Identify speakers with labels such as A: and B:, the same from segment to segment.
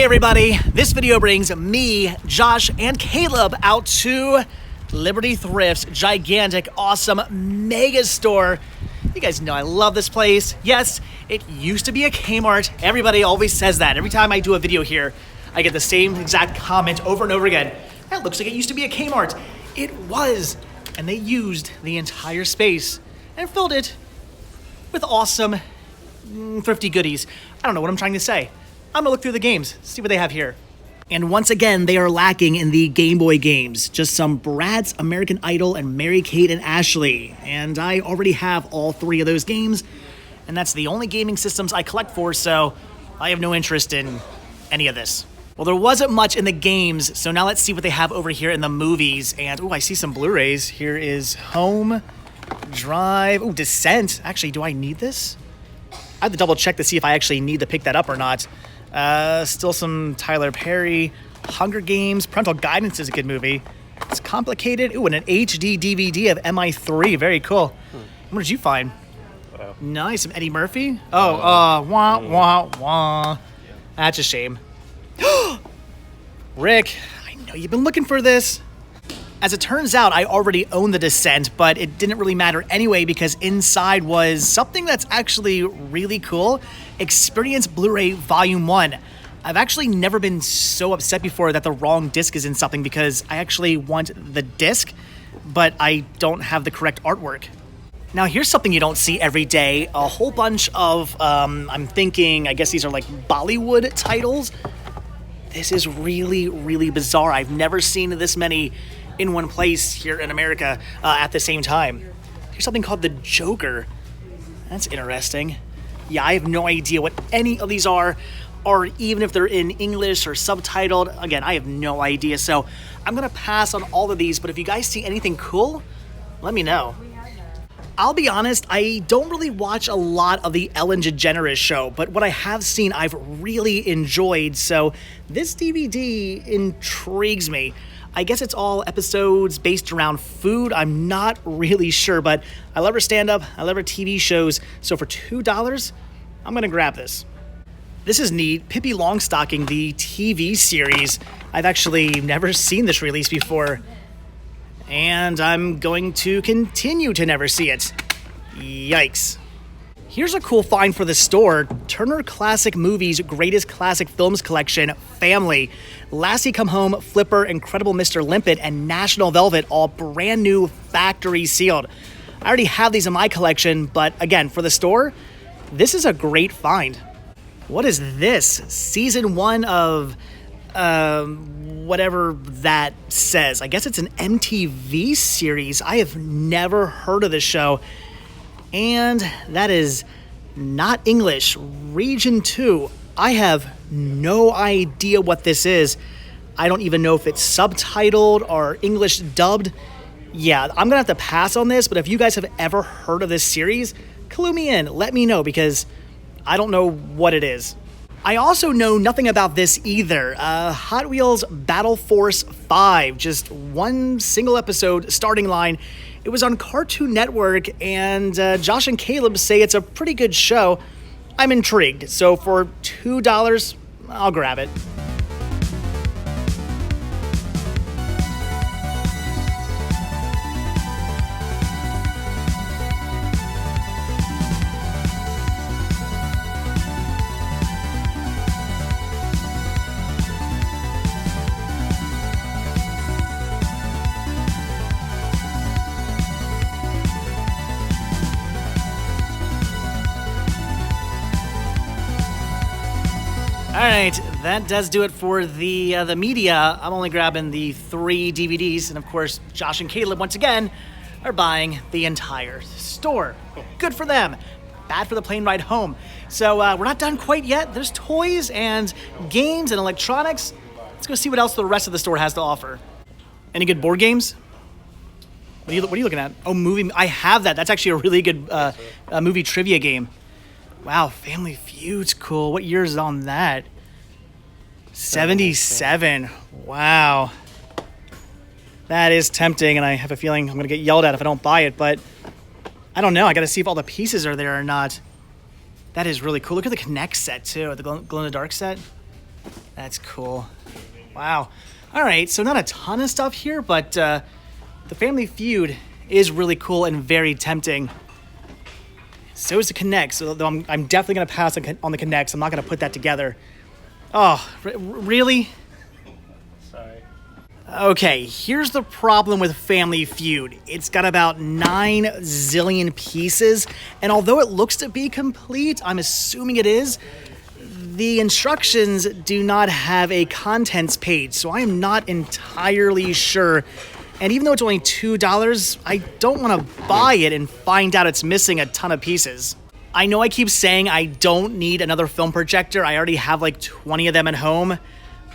A: Hey everybody, this video brings me, Josh, and Caleb out to Liberty Thrift's gigantic, awesome mega store. You guys know I love this place. Yes, it used to be a Kmart. Everybody always says that. Every time I do a video here, I get the same exact comment over and over again. That looks like it used to be a Kmart. It was, and they used the entire space and filled it with awesome, thrifty goodies. I don't know what I'm trying to say. I'm gonna look through the games, see what they have here. And once again, they are lacking in the Game Boy games. Just some Bratz, American Idol, and Mary-Kate and Ashley. And I already have all three of those games, and that's the only gaming systems I collect for, so I have no interest in any of this. Well, there wasn't much in the games, so now let's see what they have over here in the movies. And, I see some Blu-rays. Here is Home, Drive, Descent. Actually, do I need this? I have to double check to see if I actually need to pick that up or not. Still some Tyler Perry, Hunger Games, Parental Guidance is a good movie. It's complicated. And an HD DVD of MI3. Very cool. What did you find? Nice. Some Eddie Murphy. Wah. That's a shame. Rick, I know you've been looking for this. As it turns out, I already own The Descent, but it didn't really matter anyway because inside was something that's actually really cool. Experience Blu-ray Volume 1. I've actually never been so upset before that the wrong disc is in something because I actually want the disc, but I don't have the correct artwork. Now here's something you don't see every day. A whole bunch of, I'm thinking, I guess these are like Bollywood titles. This is really, really bizarre. I've never seen this many in one place here in America at the same time. Here's something called The Joker. That's interesting. Yeah, I have no idea what any of these are, or even if they're in English or subtitled. Again, I have no idea, so I'm gonna pass on all of these, but if you guys see anything cool, let me know. I'll be honest, I don't really watch a lot of the Ellen DeGeneres show, but what I have seen I've really enjoyed, so this DVD intrigues me. I guess it's all episodes based around food. I'm not really sure, but I love her stand-up. I love her TV shows. So for $2, I'm gonna grab this. This is neat. Pippi Longstocking, the TV series. I've actually never seen this release before, and I'm going to continue to never see it. Yikes. Here's a cool find for the store. Turner Classic Movies Greatest Classic Films Collection, Family. Lassie Come Home, Flipper, Incredible Mr. Limpet, and National Velvet, all brand new factory sealed. I already have these in my collection, but again, for the store, this is a great find. What is this? Season 1 of, whatever that says. I guess it's an MTV series. I have never heard of this show. And that is not English. Region 2. I have no idea what this is. I don't even know if it's subtitled or English dubbed. Yeah, I'm gonna have to pass on this, but if you guys have ever heard of this series, clue me in, let me know, because I don't know what it is. I also know nothing about this either. Hot Wheels Battle Force 5, just one single episode starting line. It was on Cartoon Network, and Josh and Caleb say it's a pretty good show. I'm intrigued, so for $2, I'll grab it. All right, that does do it for the media. I'm only grabbing the 3 DVDs, and of course, Josh and Caleb, once again, are buying the entire store. Good for them. Bad for the plane ride home. So we're not done quite yet. There's toys and games and electronics. Let's go see what else the rest of the store has to offer. Any good board games? What are you looking at? Oh, movie. I have that. That's actually a really good movie trivia game. Wow, Family Feud's cool. What year is on that? 77. Wow. That is tempting, and I have a feeling I'm going to get yelled at if I don't buy it, but I don't know. I got to see if all the pieces are there or not. That is really cool. Look at the Connect set, too, the glow-in-the-dark set. That's cool. Wow. All right, so not a ton of stuff here, but the Family Feud is really cool and very tempting. So is the Connect, so though I'm definitely going to pass on the Connects. I'm not going to put that together. Oh, really?
B: Sorry.
A: Okay, here's the problem with Family Feud. It's got about 9 zillion pieces, and although it looks to be complete, I'm assuming it is, the instructions do not have a contents page, so I am not entirely sure. And even though it's only $2, I don't want to buy it and find out it's missing a ton of pieces. I know I keep saying I don't need another film projector. I already have like 20 of them at home.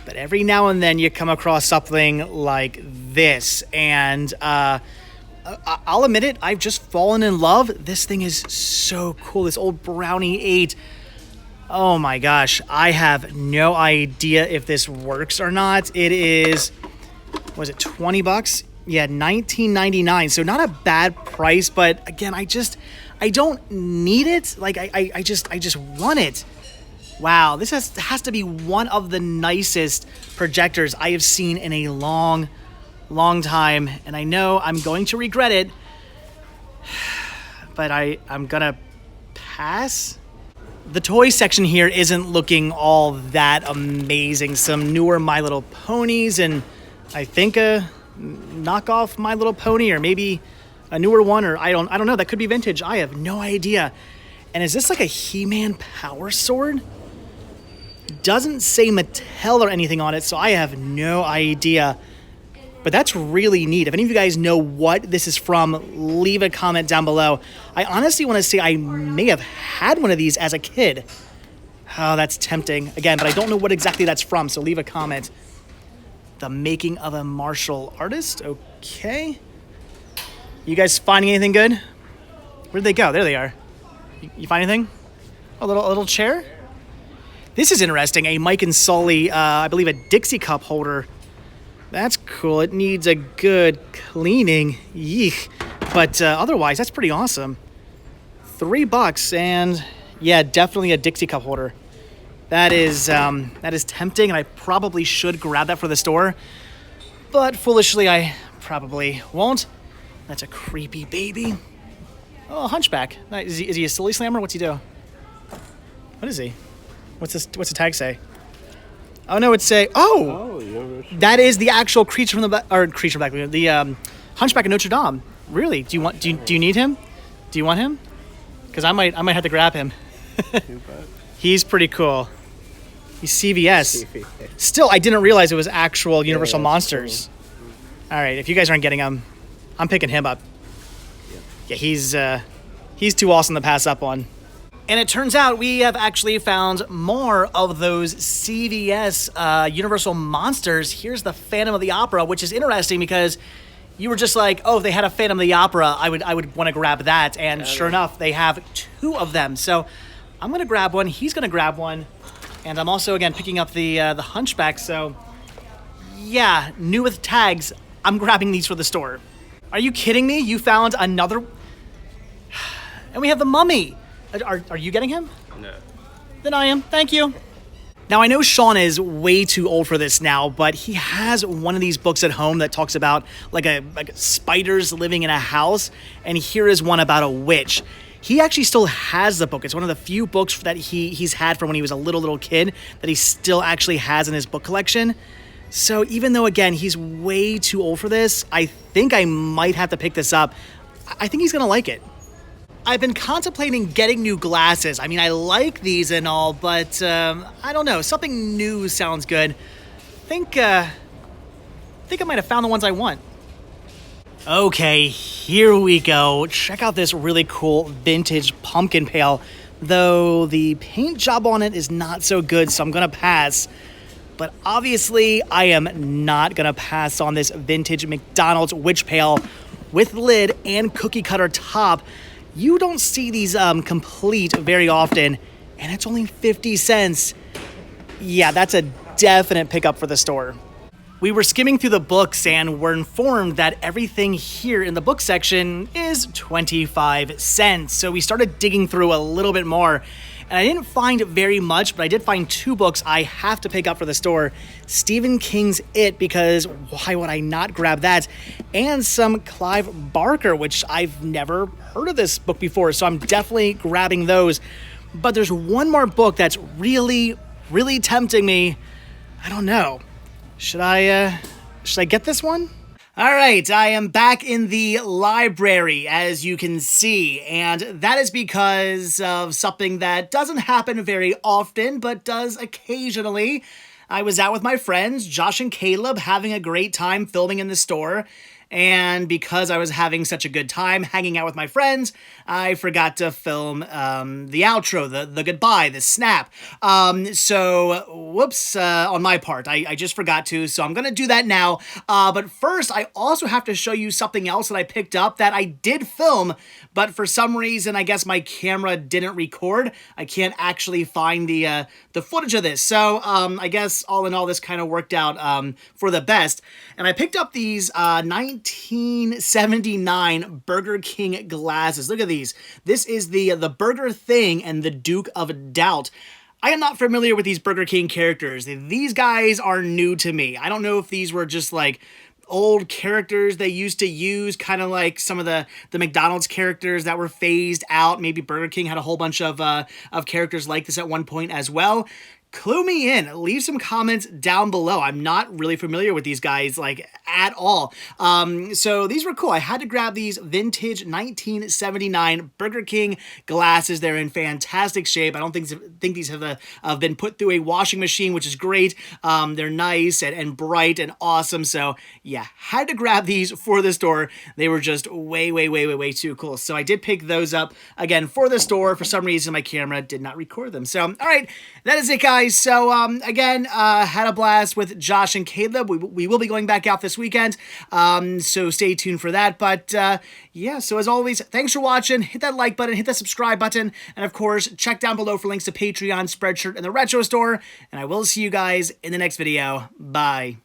A: But every now and then you come across something like this. And I'll admit it, I've just fallen in love. This thing is so cool. This old Brownie 8. Oh my gosh. I have no idea if this works or not. It is, was it 20 bucks? Yeah, $19.99. So not a bad price, but again, I don't need it. Like I just want it. Wow, this has to be one of the nicest projectors I have seen in a long time, and I know I'm going to regret it, but I'm gonna pass. The toy section here isn't looking all that amazing. Some newer My Little Ponies, and I think a knockoff My Little Pony, or maybe a newer one, or I don't know. That could be vintage. I have no idea. And is this like a He-Man power sword? Doesn't say Mattel or anything on it, so I have no idea. But that's really neat. If any of you guys know what this is from, leave a comment down below. I honestly want to say I may have had one of these as a kid. Oh, that's tempting. Again, but I don't know what exactly that's from, so leave a comment. The making of a martial artist. Okay. You guys finding anything good? Where'd they go? There they are. You find anything? A little chair? This is interesting. A Mike and Sully, I believe a Dixie cup holder. That's cool. It needs a good cleaning. Yeek. But otherwise, that's pretty awesome. $3, and yeah, definitely a Dixie cup holder. That is tempting, and I probably should grab that for the store. But foolishly, I probably won't. That's a creepy baby. Oh, a hunchback. Is he a silly slammer? What's he do? What is he? What's the tag say? Oh no, it's say. Oh, that is the actual creature from the back, or creature back. The Hunchback of Notre Dame. Really? Do you need him? Do you want him? Because I might have to grab him. He's pretty cool. He's CVS. Still, I didn't realize it was actual Universal Monsters. Cool. All right, if you guys aren't getting him, I'm picking him up. Yeah, he's too awesome to pass up on. And it turns out we have actually found more of those CVS Universal Monsters. Here's the Phantom of the Opera, which is interesting because you were just like, oh, if they had a Phantom of the Opera, I would want to grab that. And sure enough, they have 2 of them. So I'm going to grab one. He's going to grab one. And I'm also, again, picking up the Hunchback. So yeah, new with tags. I'm grabbing these for the store. Are you kidding me? You found another... And we have the Mummy. Are you getting him?
B: No.
A: Then I am. Thank you. Now, I know Sean is way too old for this now, but he has one of these books at home that talks about like spiders living in a house, and here is one about a witch. He actually still has the book. It's one of the few books that he's had from when he was a little kid that he still actually has in his book collection. So even though, again, he's way too old for this, I think I might have to pick this up. I think he's going to like it. I've been contemplating getting new glasses. I mean, I like these and all, but I don't know. Something new sounds good. I think I might have found the ones I want. Okay, here we go. Check out this really cool vintage pumpkin pail. Though the paint job on it is not so good, so I'm going to pass. But obviously, I am not going to pass on this vintage McDonald's witch pail with lid and cookie cutter top. You don't see these complete very often, and it's only 50 cents. Yeah, that's a definite pickup for the store. We were skimming through the books and were informed that everything here in the book section is 25 cents. So we started digging through a little bit more, And I didn't find very much, but I did find 2 books I have to pick up for the store. Stephen King's It, because why would I not grab that? And some Clive Barker, which I've never heard of this book before, so I'm definitely grabbing those. But there's one more book that's really, really tempting me. I don't know. Should I get this one? All right, I am back in the library, as you can see, and that is because of something that doesn't happen very often, but does occasionally. I was out with my friends, Josh and Caleb, having a great time filming in the store, and because I was having such a good time hanging out with my friends, I forgot to film the outro, the goodbye, the snap. So, whoops, on my part. I just forgot to, so I'm going to do that now. But first, I also have to show you something else that I picked up that I did film, but for some reason, I guess my camera didn't record. I can't actually find the footage of this. So, I guess all in all, this kind of worked out for the best. And I picked up these 1979 Burger King glasses. Look at these. This is the Burger Thing and the Duke of Doubt. I am not familiar with these Burger King characters. These guys are new to me. I don't know if these were just like old characters they used to use, kind of like some of the McDonald's characters that were phased out. Maybe Burger King had a whole bunch of characters like this at one point as well. Clue me in. Leave some comments down below. I'm not really familiar with these guys, like, at all. So these were cool. I had to grab these vintage 1979 Burger King glasses. They're in fantastic shape. I don't think these have been put through a washing machine, which is great. They're nice and bright and awesome. So, yeah, had to grab these for the store. They were just way too cool. So I did pick those up, again, for the store. For some reason, my camera did not record them. So, all right, that is it, guys. So, again, had a blast with Josh and Caleb. We will be going back out this weekend, so stay tuned for that. But, yeah, so as always, thanks for watching. Hit that like button, hit that subscribe button, and, of course, check down below for links to Patreon, Spreadshirt, and the Retro Store. And I will see you guys in the next video. Bye.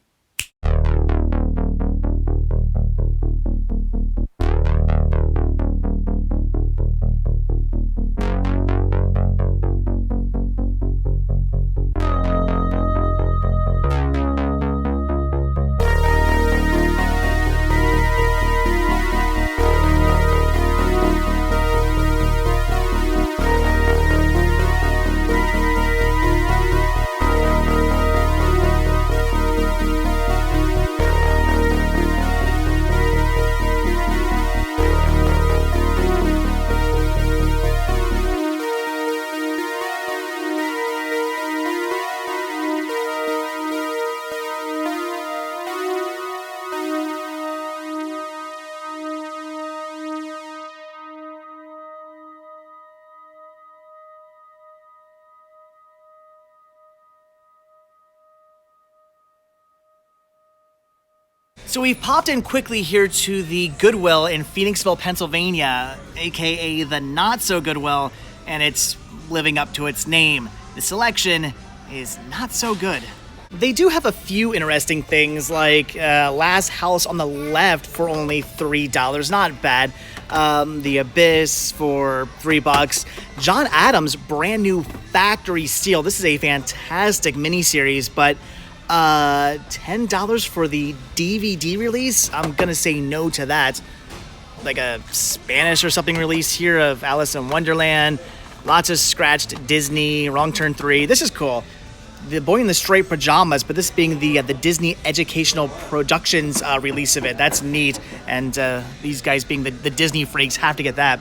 A: So we've popped in quickly here to the Goodwill in Phoenixville, Pennsylvania, aka the Not So Goodwill, and it's living up to its name. The selection is not so good. They do have a few interesting things, like Last House on the Left for only $3, not bad. The Abyss for $3. John Adams' brand new Factory Steel. This is a fantastic miniseries, but $10 for the DVD release? I'm gonna say no to that. Like a Spanish or something release here of Alice in Wonderland. Lots of scratched Disney, Wrong Turn 3. This is cool. The Boy in the Striped Pajamas, but this being the Disney Educational Productions release of it. That's neat. And these guys being the Disney freaks have to get that.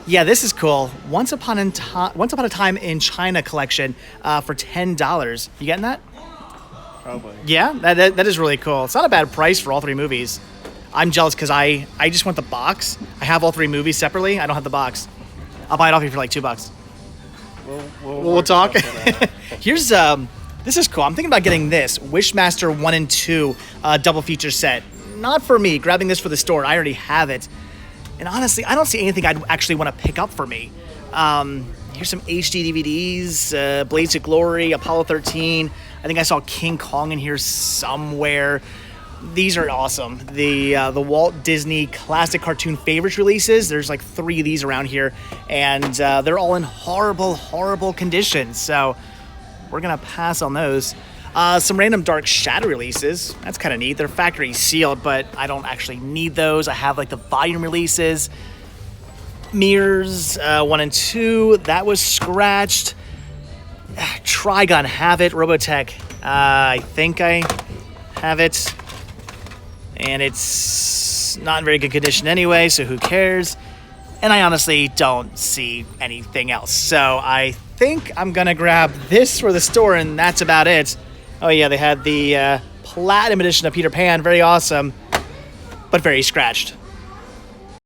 A: Yeah, this is cool. Once Upon a Time in China collection for $10. You getting that?
B: Probably.
A: Yeah, that is really cool. It's not a bad price for all 3 movies. I'm jealous because I just want the box. I have all 3 movies separately. I don't have the box. I'll buy it off you for like $2. We'll talk. Here's this is cool. I'm thinking about getting this Wishmaster 1 and 2 double feature set. Not for me. Grabbing this for the store. I already have it. And honestly, I don't see anything I'd actually want to pick up for me. Here's some HD DVDs. Blades of Glory, Apollo 13. I think I saw King Kong in here somewhere. These are awesome. The Walt Disney Classic Cartoon Favorites releases. There's like 3 of these around here, and they're all in horrible condition. So we're gonna pass on those. Some random Dark Shadow releases. That's kind of neat. They're factory sealed, but I don't actually need those. I have like the volume releases. Mirrors 1 and 2. That was scratched. Trigon have it. Robotech. I think I have it. And it's not in very good condition anyway, so who cares? And I honestly don't see anything else. So I think I'm going to grab this for the store, and that's about it. Oh yeah, they had the Platinum Edition of Peter Pan. Very awesome, but very scratched.